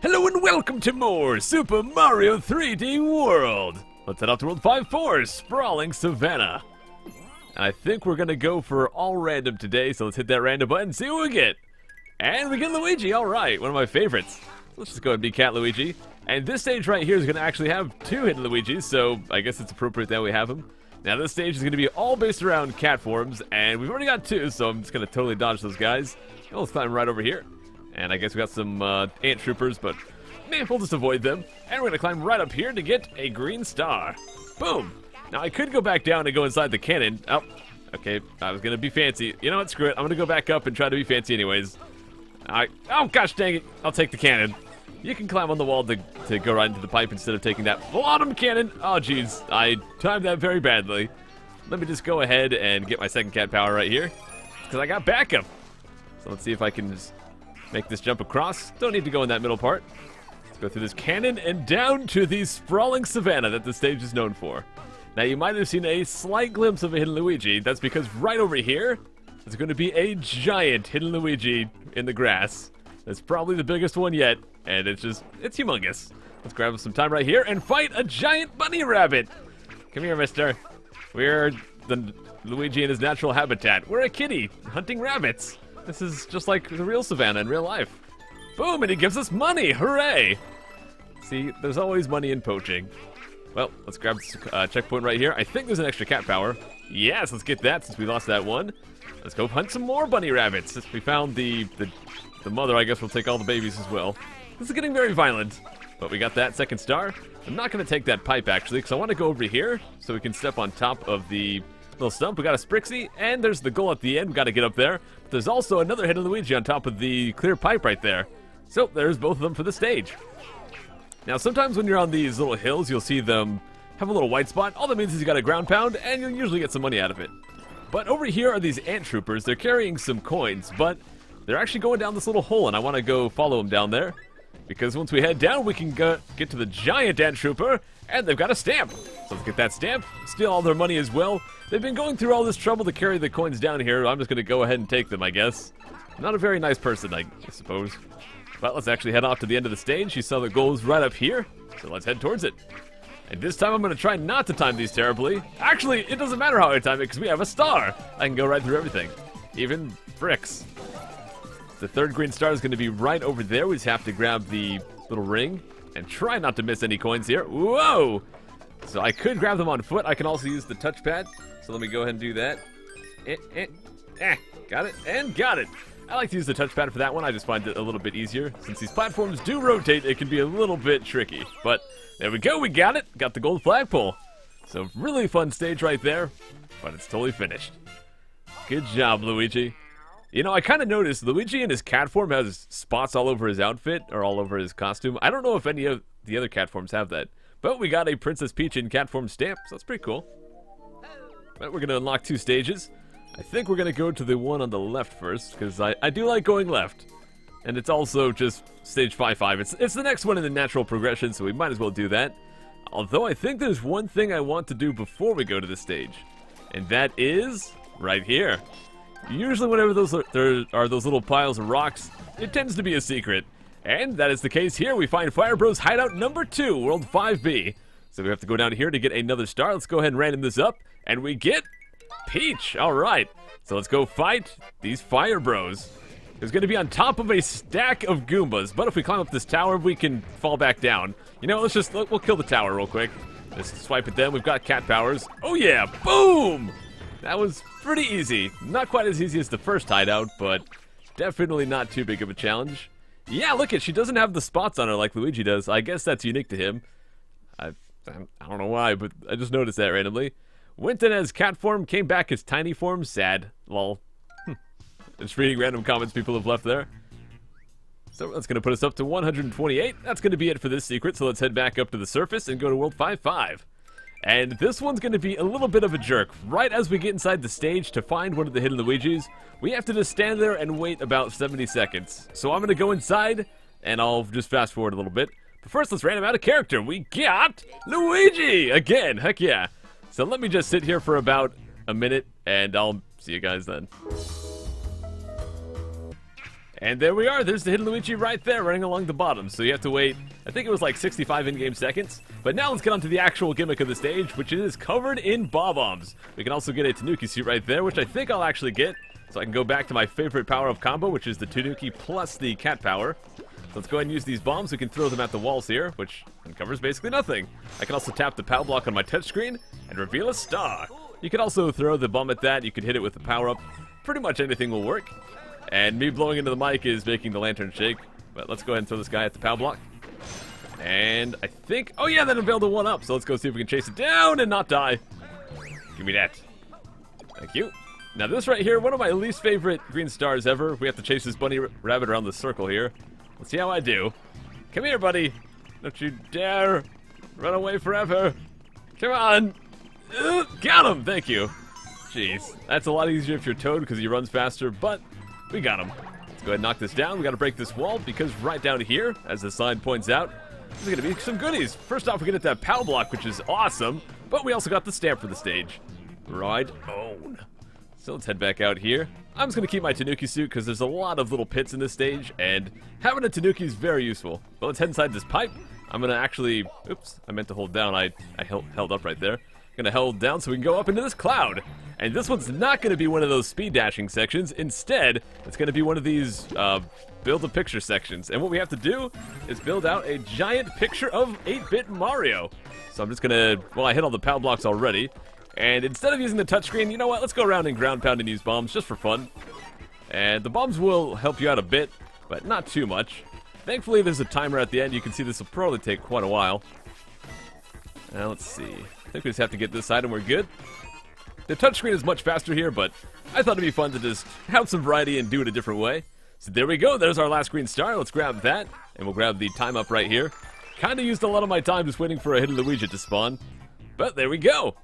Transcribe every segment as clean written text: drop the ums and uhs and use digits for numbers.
Hello and welcome to more Super Mario 3D World! Let's head out to World 5-4, Sprawling Savannah. And I think we're gonna go for all random today, so let's hit that random button and see what we get. And we get Luigi, alright, one of my favorites. Let's just go ahead and be Cat Luigi. And this stage right here is gonna actually have two hidden Luigis, so I guess it's appropriate that we have them. Now this stage is gonna be all based around cat forms, and we've already got two, so I'm just gonna totally dodge those guys. And let's climb right over here. And I guess we got some ant troopers, but man, we'll just avoid them. And we're gonna climb right up here to get a green star. Boom! Now I could go back down and go inside the cannon. Oh, okay, I was gonna be fancy. You know what, screw it. I'm gonna go back up and try to be fancy anyways. Oh gosh dang it, I'll take the cannon. You can climb on the wall to go right into the pipe instead of taking that bottom cannon. Oh jeez, I timed that very badly. Let me just go ahead and get my second cat power right here, because I got backup. So let's see if I can just make this jump across. Don't need to go in that middle part. Let's go through this cannon and down to the sprawling savannah that the stage is known for. Now you might have seen a slight glimpse of a hidden Luigi. That's because right over here is going to be a giant hidden Luigi in the grass. It's probably the biggest one yet, and it's humongous. Let's grab some time right here and fight a giant bunny rabbit. Come here, mister. We're the Luigi in his natural habitat. We're a kitty hunting rabbits. This is just like the real savannah in real life. Boom, and he gives us money, hooray! See, there's always money in poaching. Well, let's grab this checkpoint right here. I think there's an extra cat power. Yes, let's get that since we lost that one. Let's go hunt some more bunny rabbits. Since we found the mother, I guess we'll take all the babies as well. This is getting very violent, but we got that second star. I'm not gonna take that pipe actually, because I want to go over here so we can step on top of the little stump. We got a Sprixie, and there's the goal at the end. We got to get up there. But there's also another hidden Luigi on top of the clear pipe right there. So there's both of them for the stage. Now sometimes when you're on these little hills, you'll see them have a little white spot. All that means is you got a ground pound, and you'll usually get some money out of it. But over here are these ant troopers. They're carrying some coins, but they're actually going down this little hole, and I want to go follow them down there. Because once we head down, we can get to the giant ant trooper, and they've got a stamp. So let's get that stamp, steal all their money as well. They've been going through all this trouble to carry the coins down here. I'm just going to go ahead and take them, I guess. Not a very nice person, I suppose. But let's actually head off to the end of the stage. You saw the goals right up here, so let's head towards it. And this time I'm going to try not to time these terribly. Actually, it doesn't matter how I time it because we have a star. I can go right through everything, even bricks. The third green star is going to be right over there. We just have to grab the little ring and try not to miss any coins here. Whoa! So I could grab them on foot. I can also use the touchpad. So let me go ahead and do that. Got it, and got it. I like to use the touchpad for that one. I just find it a little bit easier. Since these platforms do rotate, it can be a little bit tricky. But there we go, we got it. Got the gold flagpole. So really fun stage right there, but it's totally finished. Good job, Luigi. You know, I kind of noticed Luigi in his cat form has spots all over his outfit, or all over his costume. I don't know if any of the other cat forms have that. But we got a Princess Peach in cat form stamp, so that's pretty cool. But we're going to unlock two stages. I think we're going to go to the one on the left first, because I do like going left. And it's also just stage 5-5. It's the next one in the natural progression, so we might as well do that. Although I think there's one thing I want to do before we go to the stage. And that is right here. Usually whenever there are those little piles of rocks, it tends to be a secret. And that is the case here. We find Fire Bros hideout number 2, World 5B. So we have to go down here to get another star. Let's go ahead and random this up. And we get Peach. Alright. So let's go fight these Fire Bros. There's going to be on top of a stack of Goombas. But if we climb up this tower, we can fall back down. You know, we'll kill the tower real quick. Let's swipe at them. We've got cat powers. Oh yeah, boom! That was pretty easy. Not quite as easy as the first hideout, but definitely not too big of a challenge. Yeah, look she doesn't have the spots on her like Luigi does. I guess that's unique to him. I don't know why, but I just noticed that randomly. Went in as cat form, came back as tiny form. Sad. Lol. Just reading random comments people have left there. So that's going to put us up to 128. That's going to be it for this secret, so let's head back up to the surface and go to World 5-5. And this one's going to be a little bit of a jerk. Right as we get inside the stage to find one of the hidden Luigis, we have to just stand there and wait about 70 seconds. So I'm going to go inside, and I'll just fast forward a little bit. But first, let's random out a character. We got Luigi! Again, heck yeah. So let me just sit here for about a minute, and I'll see you guys then. And there we are, there's the hidden Luigi right there running along the bottom. So you have to wait, I think it was like 65 in-game seconds. But now let's get on to the actual gimmick of the stage, which is covered in bob-ombs. We can also get a Tanuki suit right there, which I think I'll actually get. So I can go back to my favorite power-up combo, which is the Tanuki plus the cat power. So let's go ahead and use these bombs. We can throw them at the walls here, which uncovers basically nothing. I can also tap the POW block on my touchscreen and reveal a star. You can also throw the bomb at that. You could hit it with the power-up. Pretty much anything will work. And me blowing into the mic is making the lantern shake. But let's go ahead and throw this guy at the POW block. And I think... oh yeah, that unveiled a 1-up. So let's go see if we can chase it down and not die. Give me that. Thank you. Now this right here, one of my least favorite green stars ever. We have to chase this bunny rabbit around the circle here. Let's see how I do. Come here, buddy. Don't you dare run away forever. Come on. Got him. Thank you. Jeez. That's a lot easier if you're Toad because he runs faster, but we got him. Let's go ahead and knock this down. We got to break this wall because right down here, as the sign points out, there's going to be some goodies. First off, we get that POW block, which is awesome, but we also got the stamp for the stage. Right on. So let's head back out here. I'm just going to keep my Tanuki suit because there's a lot of little pits in this stage, and having a Tanuki is very useful. But let's head inside this pipe. I'm going to actually... oops, I meant to hold down. I held up right there. Going to hold down so we can go up into this cloud. And this one's not going to be one of those speed dashing sections. Instead, it's going to be one of these build a picture sections. And what we have to do is build out a giant picture of 8-bit Mario. So I'm just going to... well, I hit all the POW blocks already. And instead of using the touchscreen, you know what? Let's go around and ground pound and use bombs just for fun. And the bombs will help you out a bit, but not too much. Thankfully, there's a timer at the end. You can see this will probably take quite a while. Now, let's see. I think we just have to get this side and we're good. The touchscreen is much faster here, but I thought it'd be fun to just have some variety and do it a different way. So there we go. There's our last green star. Let's grab that, and we'll grab the time up right here. Kind of used a lot of my time just waiting for a hidden Luigi to spawn. But there we go.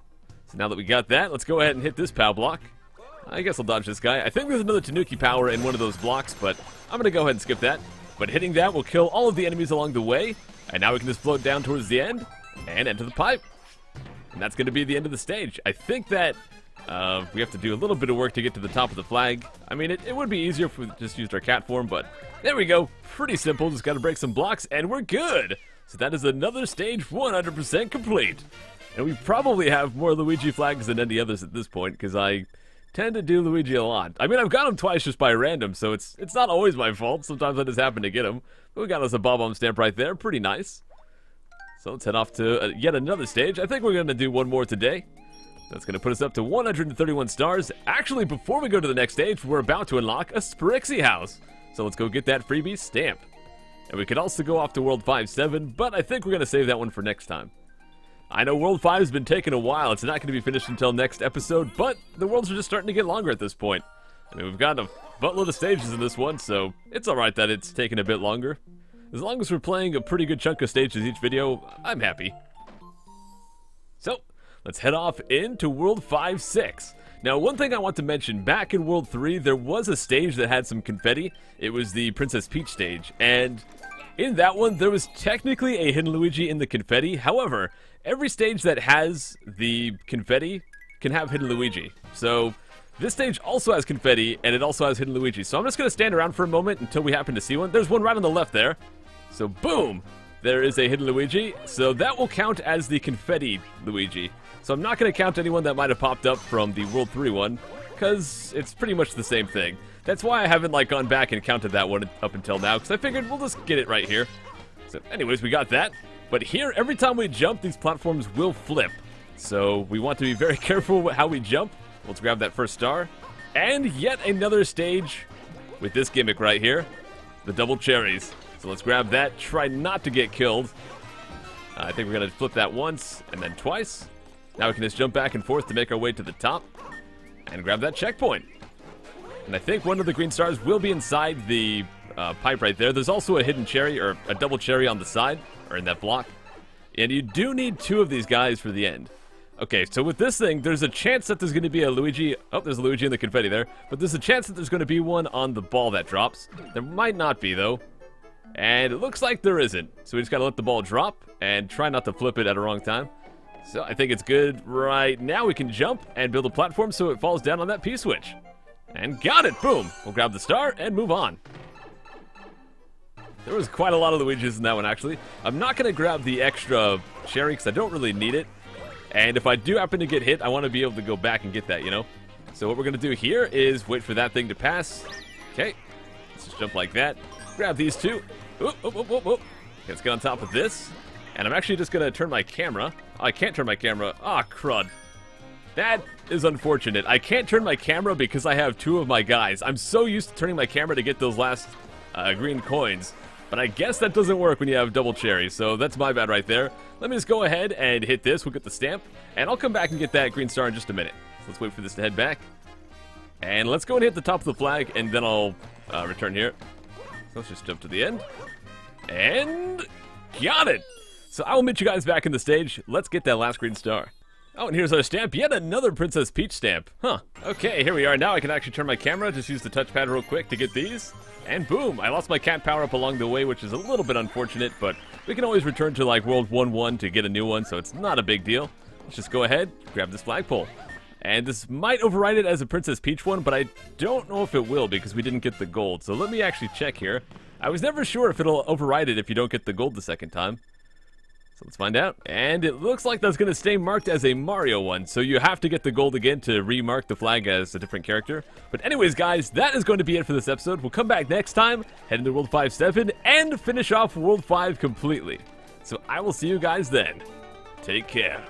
So now that we got that, let's go ahead and hit this POW block. I guess I'll dodge this guy. I think there's another Tanuki power in one of those blocks, but I'm going to go ahead and skip that. But hitting that will kill all of the enemies along the way. And now we can just float down towards the end and enter the pipe. And that's going to be the end of the stage. I think that we have to do a little bit of work to get to the top of the flag. I mean, it would be easier if we just used our cat form, but there we go. Pretty simple. Just got to break some blocks, and we're good. So that is another stage 100% complete. And we probably have more Luigi flags than any others at this point, because I tend to do Luigi a lot. I mean, I've got him twice just by random, so it's not always my fault. Sometimes I just happen to get him. But we got us a bob-omb stamp right there. Pretty nice. So let's head off to yet another stage. I think we're going to do one more today. That's going to put us up to 131 stars. Actually, before we go to the next stage, we're about to unlock a Sprixie house. So let's go get that freebie stamp. And we could also go off to World 5-7, but I think we're going to save that one for next time. I know World 5 has been taking a while. It's not going to be finished until next episode, but the worlds are just starting to get longer at this point. I mean, we've got a buttload of stages in this one, so it's alright that it's taking a bit longer. As long as we're playing a pretty good chunk of stages each video, I'm happy. So, let's head off into World 5-6. Now, one thing I want to mention, back in World 3, there was a stage that had some confetti. It was the Princess Peach stage, and in that one, there was technically a hidden Luigi in the confetti. However, every stage that has the confetti can have hidden Luigi. So, this stage also has confetti, and it also has hidden Luigi. So I'm just going to stand around for a moment until we happen to see one. There's one right on the left there. So, boom! There is a hidden Luigi. So that will count as the confetti Luigi. So I'm not going to count anyone that might have popped up from the World 3 one, because it's pretty much the same thing. That's why I haven't gone back and counted that one up until now, because I figured we'll just get it right here. So anyways, we got that. But here, every time we jump, these platforms will flip. So we want to be very careful with how we jump. Let's grab that first star. And yet another stage with this gimmick right here, the double cherries. So let's grab that, try not to get killed. I think we're going to flip that once and then twice. Now we can just jump back and forth to make our way to the top and grab that checkpoint. And I think one of the green stars will be inside the pipe right there. There's also a hidden cherry, or a double cherry on the side, or in that block. And you do need 2 of these guys for the end. Okay, so with this thing, there's a chance that there's going to be a Luigi. Oh, there's a Luigi in the confetti there. But there's a chance that there's going to be one on the ball that drops. There might not be, though. And it looks like there isn't. So we just got to let the ball drop and try not to flip it at a wrong time. So I think it's good right now. We can jump and build a platform so it falls down on that P-switch. And got it! Boom! We'll grab the star and move on. There was quite a lot of Luigi's in that one, actually. I'm not going to grab the extra cherry because I don't really need it. And if I do happen to get hit, I want to be able to go back and get that, you know? So what we're going to do here is wait for that thing to pass. Okay. Let's just jump like that. Grab these two. Oop, oop, oop, oop, oop. Okay, let's get on top of this. And I'm actually just going to turn my camera. Oh, I can't turn my camera. Ah, crud. That is unfortunate. I can't turn my camera because I have two of my guys. I'm so used to turning my camera to get those last green coins. But I guess that doesn't work when you have double cherries, so that's my bad right there. Let me just go ahead and hit this. We'll get the stamp, and I'll come back and get that green star in just a minute. So let's wait for this to head back. And let's go and hit the top of the flag, and then I'll return here. So let's just jump to the end. And got it! So I will meet you guys back in the stage. Let's get that last green star. Oh, and here's our stamp. Yet another Princess Peach stamp. Huh. Okay, here we are. Now I can actually turn my camera. Just use the touchpad real quick to get these. And boom, I lost my cat power-up along the way, which is a little bit unfortunate, but we can always return to, like, World 1-1 to get a new one, so it's not a big deal. Let's just go ahead, grab this flagpole. And this might override it as a Princess Peach one, but I don't know if it will because we didn't get the gold. So let me actually check here. I was never sure if it'll override it if you don't get the gold the second time. So let's find out. And it looks like that's going to stay marked as a Mario one. So you have to get the gold again to remark the flag as a different character. But anyways, guys, that is going to be it for this episode. We'll come back next time, head into World 5-7, and finish off World 5 completely. So I will see you guys then. Take care.